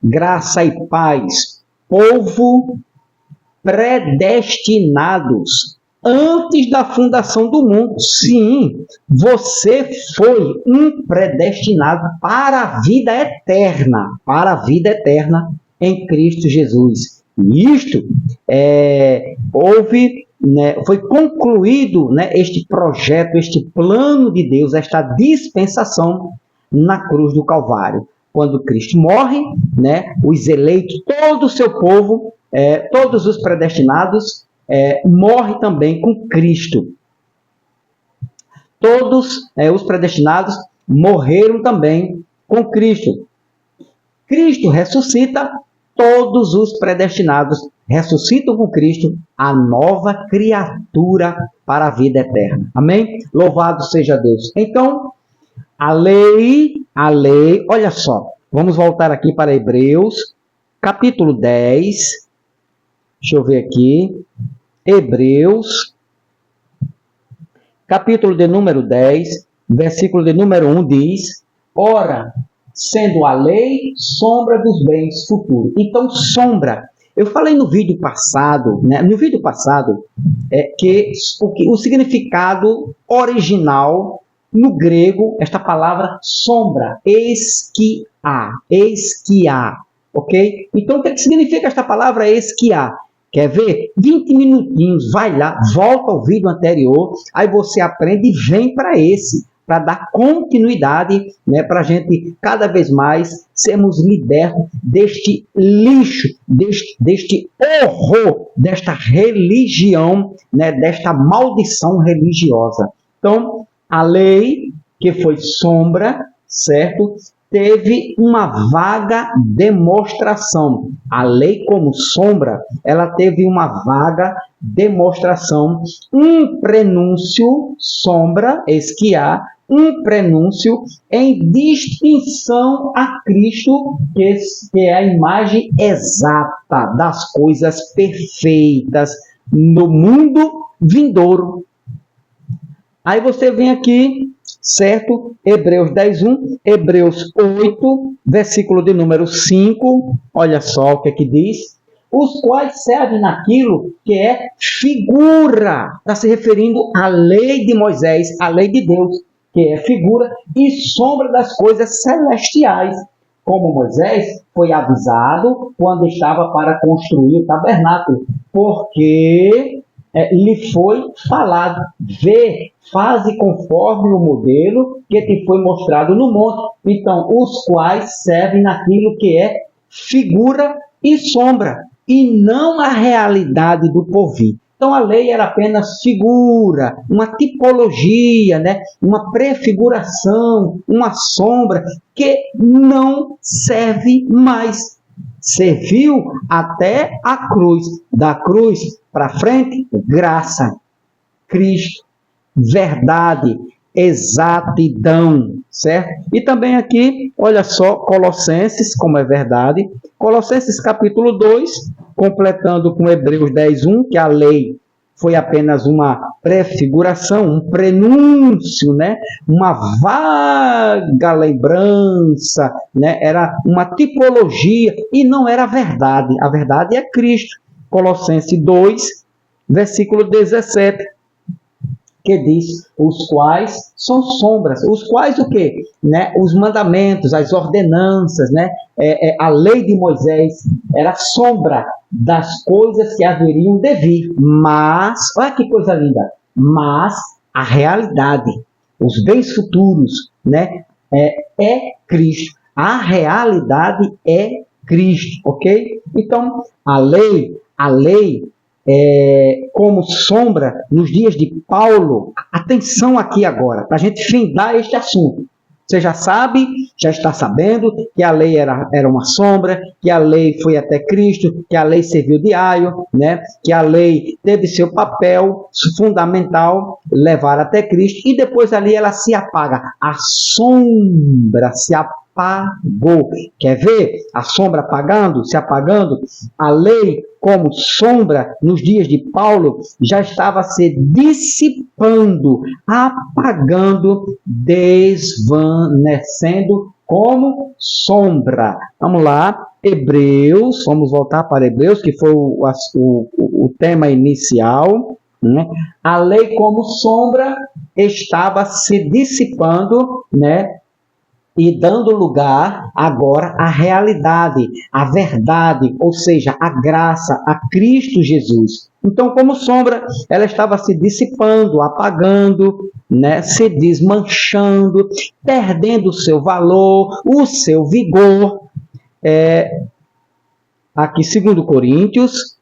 graça e paz. Povo predestinados antes da fundação do mundo. Sim, você foi um predestinado para a vida eterna em Cristo Jesus. E isto foi concluído, né, este projeto, este plano de Deus, esta dispensação na cruz do Calvário. Quando Cristo morre, né, os eleitos, todo o seu povo, todos os predestinados, morrem também com Cristo. Todos os predestinados morreram também com Cristo. Cristo ressuscita, todos os predestinados ressuscitam com Cristo, a nova criatura para a vida eterna. Amém? Louvado seja Deus. Então, a lei, olha só, vamos voltar aqui para Hebreus, capítulo 10, deixa eu ver aqui, Hebreus, capítulo de número 10, versículo de número 1 diz, ora, sendo a lei sombra dos bens futuros. Então, sombra, eu falei no vídeo passado, né? No vídeo passado, que o significado original no grego, esta palavra sombra, esquiar, ok? Então, o que significa esta palavra esquiar? Quer ver? 20 minutinhos, vai lá, volta ao vídeo anterior, aí você aprende e vem para esse, para dar continuidade, né, para a gente cada vez mais sermos libertos deste lixo, deste horror, desta religião, né, desta maldição religiosa. Então, a lei, que foi sombra, certo? Teve uma vaga demonstração. A lei como sombra, ela teve uma vaga demonstração, um prenúncio, sombra, esquiar, um prenúncio em distinção a Cristo, que é a imagem exata das coisas perfeitas no mundo vindouro. Aí você vem aqui, certo? Hebreus 10:1, Hebreus 8, versículo de número 5, olha só o que é que diz, os quais servem naquilo que é figura, está se referindo à lei de Moisés, à lei de Deus, que é figura e sombra das coisas celestiais, como Moisés foi avisado quando estava para construir o tabernáculo, porque lhe foi falado, vê, faze conforme o modelo que te foi mostrado no monte. Então, os quais servem naquilo que é figura e sombra, e não a realidade do porvir. Então, a lei era apenas figura, uma tipologia, né? Uma prefiguração, uma sombra, que não serve mais. Serviu até a cruz. Da cruz para frente, graça, Cristo, verdade, exatidão, certo? E também aqui, olha só, Colossenses, como é verdade, Colossenses capítulo 2, completando com Hebreus 10:1, que a lei foi apenas uma prefiguração, um prenúncio, né? Uma vaga lembrança, né? Era uma tipologia e não era a verdade. A verdade é Cristo. Colossenses 2, versículo 17, que diz, os quais são sombras, os quais o quê? Né? Os mandamentos, as ordenanças, né? A lei de Moisés era sombra das coisas que haveriam de vir, mas, olha que coisa linda, mas a realidade, os bens futuros, né? É Cristo, a realidade é Cristo, ok? Então, a lei, como sombra nos dias de Paulo, atenção aqui agora, para a gente findar este assunto. Você já sabe, já está sabendo que a lei era uma sombra, que a lei foi até Cristo, que a lei serviu de aio, né? Que a lei teve seu papel fundamental, levar até Cristo, e depois ali ela se apaga. A sombra se apagou. Quer ver a sombra se apagando? A lei, como sombra, nos dias de Paulo, já estava se dissipando, apagando, desvanecendo como sombra. Vamos lá, Hebreus, vamos voltar para Hebreus, que foi o tema inicial, né? A lei como sombra estava se dissipando, né? E dando lugar agora à realidade, à verdade, ou seja, à graça, a Cristo Jesus. Então, como sombra, ela estava se dissipando, apagando, né, se desmanchando, perdendo o seu valor, o seu vigor. Aqui, 2 Coríntios,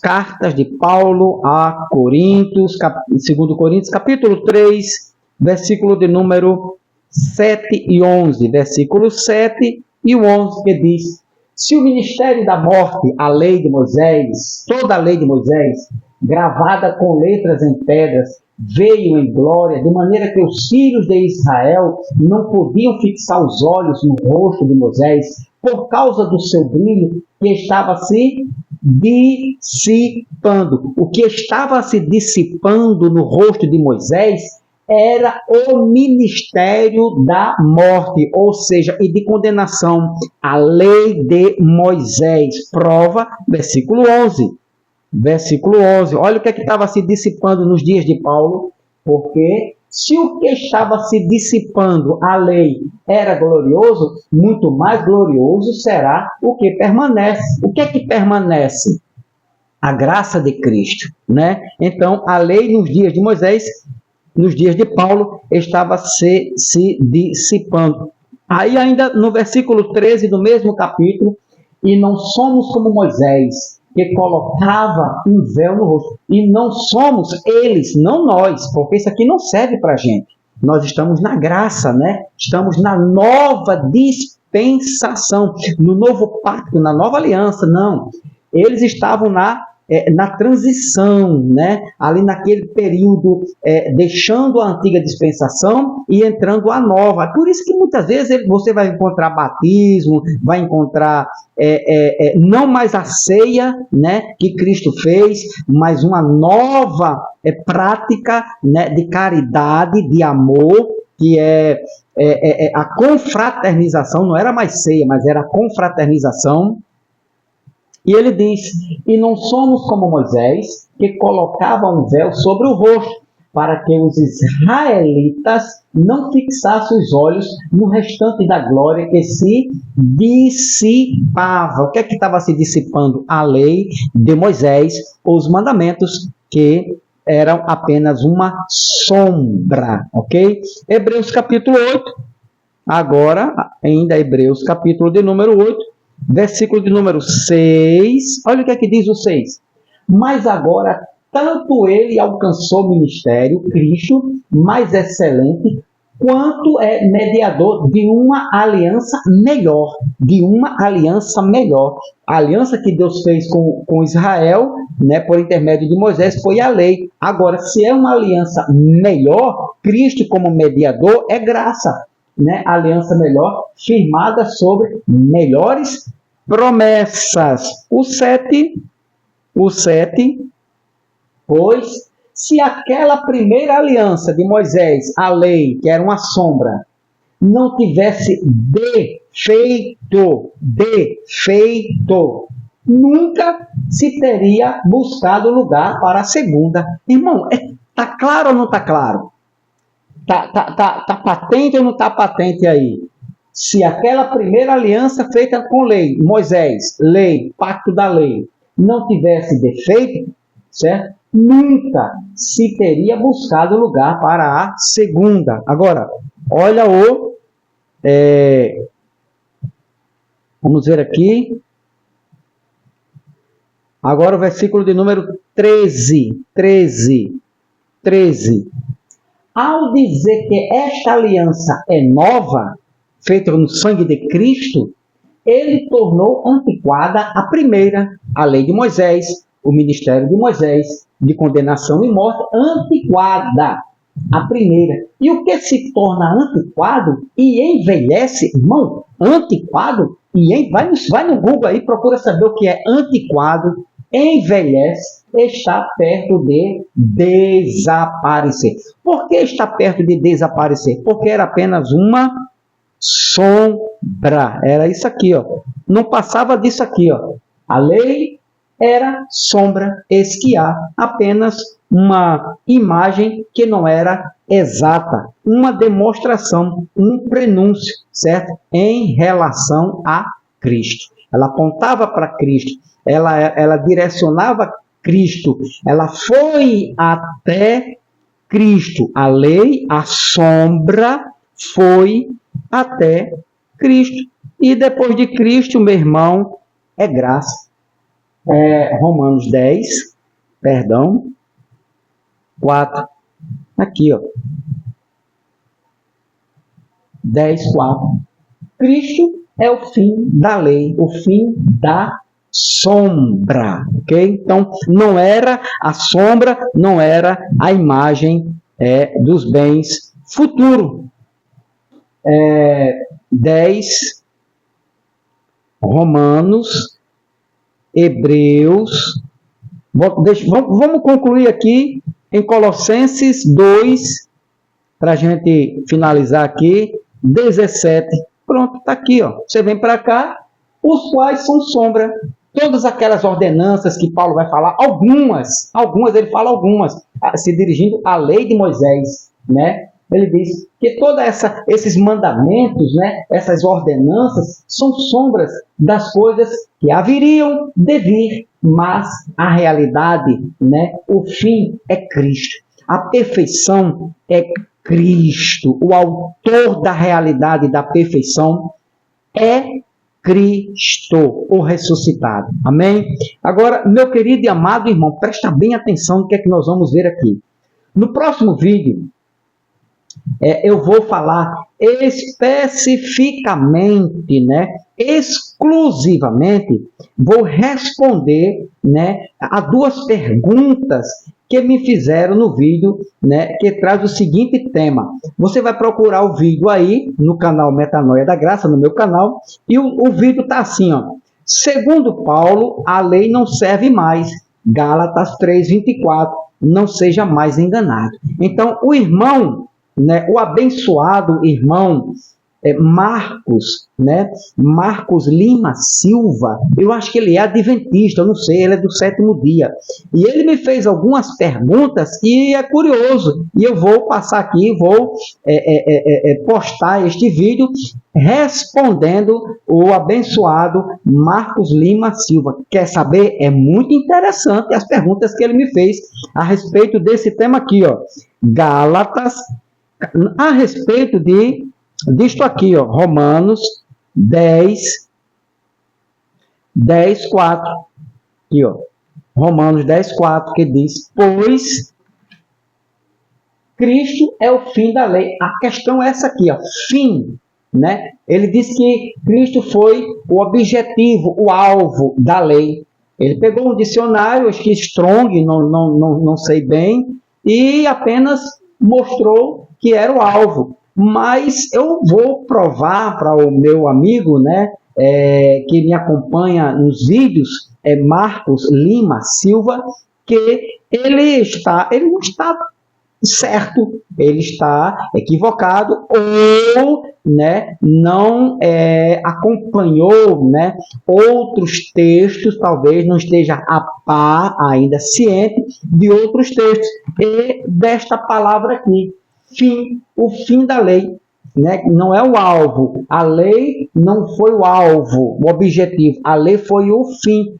cartas de Paulo a Coríntios, 2 Coríntios, capítulo 3, versículo de número 7 e 11, versículo 7 e 11, que diz: se o ministério da morte, a lei de Moisés, toda a lei de Moisés, gravada com letras em pedras, veio em glória, de maneira que os filhos de Israel não podiam fixar os olhos no rosto de Moisés, por causa do seu brilho, que estava se dissipando. O que estava se dissipando no rosto de Moisés era o ministério da morte, ou seja, e de condenação. A lei de Moisés. Prova, versículo 11. Versículo 11. Olha o que estava se dissipando nos dias de Paulo, porque se o que estava se dissipando, a lei, era glorioso, muito mais glorioso será o que permanece. O que é que permanece? A graça de Cristo, né? Então, a lei nos dias de Moisés, nos dias de Paulo, estava se dissipando. Aí ainda no versículo 13 do mesmo capítulo, e não somos como Moisés, que colocava um véu no rosto. E não somos eles, não nós, porque isso aqui não serve para a gente. Nós estamos na graça, né? Estamos na nova dispensação, no novo pacto, na nova aliança. Não, eles estavam na transição, né? Ali naquele período, deixando a antiga dispensação e entrando a nova. Por isso que muitas vezes você vai encontrar batismo, vai encontrar não mais a ceia, né, que Cristo fez, mas uma nova prática, né, de caridade, de amor, que a confraternização. Não era mais ceia, mas era a confraternização. E ele diz: e não somos como Moisés, que colocava um véu sobre o rosto, para que os israelitas não fixassem os olhos no restante da glória que se dissipava. O que é que estava se dissipando? A lei de Moisés, os mandamentos, que eram apenas uma sombra, ok? Hebreus capítulo 8, agora, ainda Hebreus capítulo de número 8, versículo de número 6, olha o que é que diz o 6. Mas agora, tanto ele alcançou o ministério, Cristo, mais excelente, quanto é mediador de uma aliança melhor. De uma aliança melhor. A aliança que Deus fez com Israel, né, por intermédio de Moisés, foi a lei. Agora, se é uma aliança melhor, Cristo como mediador é graça. Né, aliança melhor, firmada sobre melhores promessas. O 7, pois se aquela primeira aliança de Moisés, a lei, que era uma sombra, não tivesse defeito, nunca se teria buscado lugar para a segunda. Irmão, está claro ou não está claro? Tá patente ou não está patente aí? Se aquela primeira aliança feita com lei, Moisés, lei, pacto da lei, não tivesse defeito, certo? Nunca se teria buscado lugar para a segunda. Agora, olha vamos ver aqui. Agora o versículo de número 13. Ao dizer que esta aliança é nova, feita no sangue de Cristo, ele tornou antiquada a primeira, a lei de Moisés, o ministério de Moisés, de condenação e morte, antiquada, a primeira. E o que se torna antiquado e envelhece, irmão, antiquado, vai no Google aí, procura saber o que é antiquado, envelhece, está perto de desaparecer. Por que está perto de desaparecer? Porque era apenas uma sombra. Era isso aqui, ó. Não passava disso aqui, ó. A lei era sombra, esquiar, apenas uma imagem que não era exata, uma demonstração, um prenúncio, certo? Em relação a Cristo. Ela apontava para Cristo, ela direcionava Cristo, ela foi até Cristo. A lei, a sombra, foi até Cristo. E depois de Cristo, meu irmão, é graça. Romanos 10, perdão, 4, aqui, ó. 10, 4. Cristo é o fim da lei, o fim da sombra, ok? Então, não era a sombra, não era a imagem dos bens futuro. 10, Romanos, Hebreus. Vamos concluir aqui em Colossenses 2, para a gente finalizar aqui, 17. Pronto, está aqui, ó. Você vem para cá, os quais são sombra. Todas aquelas ordenanças que Paulo vai falar, algumas, ele fala algumas, se dirigindo à lei de Moisés, né? Ele diz que todos esses mandamentos, né, essas ordenanças, são sombras das coisas que haveriam de vir, mas a realidade, né, o fim é Cristo. A perfeição é Cristo. O autor da realidade da perfeição é Cristo, o ressuscitado. Amém? Agora, meu querido e amado irmão, presta bem atenção no que é que nós vamos ver aqui. No próximo vídeo, eu vou falar especificamente, né, exclusivamente, vou responder, né, a duas perguntas que me fizeram no vídeo, né, que traz o seguinte tema. Você vai procurar o vídeo aí no canal Metanoia da Graça, no meu canal, e o vídeo está assim, ó. Segundo Paulo, a lei não serve mais. Gálatas 3:24. Não seja mais enganado. Então, o irmão, né, o abençoado irmão Marcos, né, Marcos Lima Silva, eu acho que ele é adventista, eu não sei, ele é do 7º dia, e ele me fez algumas perguntas e é curioso, e eu vou passar aqui, vou postar este vídeo respondendo o abençoado Marcos Lima Silva. Quer saber? É muito interessante as perguntas que ele me fez a respeito desse tema aqui, ó, Gálatas, a respeito disto aqui, ó, Romanos 10, 4. Aqui, ó, Romanos 10, 4, que diz, pois Cristo é o fim da lei. A questão é essa aqui, ó, fim, né? Ele diz que Cristo foi o objetivo, o alvo da lei. Ele pegou um dicionário, acho que Strong, não sei bem, e apenas mostrou que era o alvo. Mas eu vou provar para o meu amigo, né, que me acompanha nos vídeos, Marcos Lima Silva, que ele não está certo, ele está equivocado ou, né, não acompanhou, né, outros textos, talvez não esteja a par ainda, ciente de outros textos e desta palavra aqui. Fim, o fim da lei, né? Não é o alvo. A lei não foi o alvo, o objetivo. A lei foi o fim.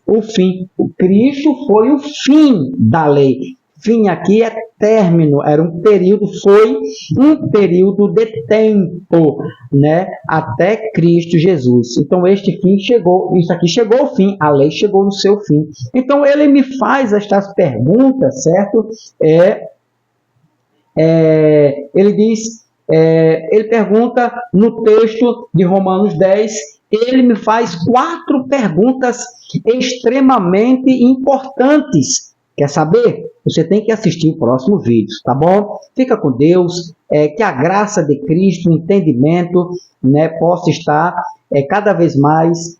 O Cristo foi o fim da lei. Fim aqui é término, era um período, foi um período de tempo, né? Até Cristo Jesus. Então este fim chegou, isso aqui chegou ao fim, a lei chegou no seu fim. Então ele me faz estas perguntas, certo? Ele diz, ele pergunta no texto de Romanos 10, ele me faz 4 perguntas extremamente importantes. Quer saber? Você tem que assistir o próximo vídeo, tá bom? Fica com Deus, que a graça de Cristo, o entendimento, né, possa estar cada vez mais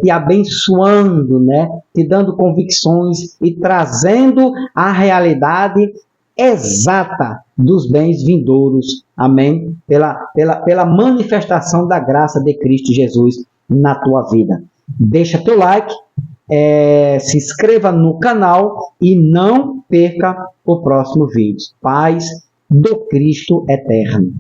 te abençoando, né, te dando convicções e trazendo a realidade exata dos bens vindouros, amém? Pela manifestação da graça de Cristo Jesus na tua vida. Deixa teu like, se inscreva no canal e não perca o próximo vídeo. Paz do Cristo eterno.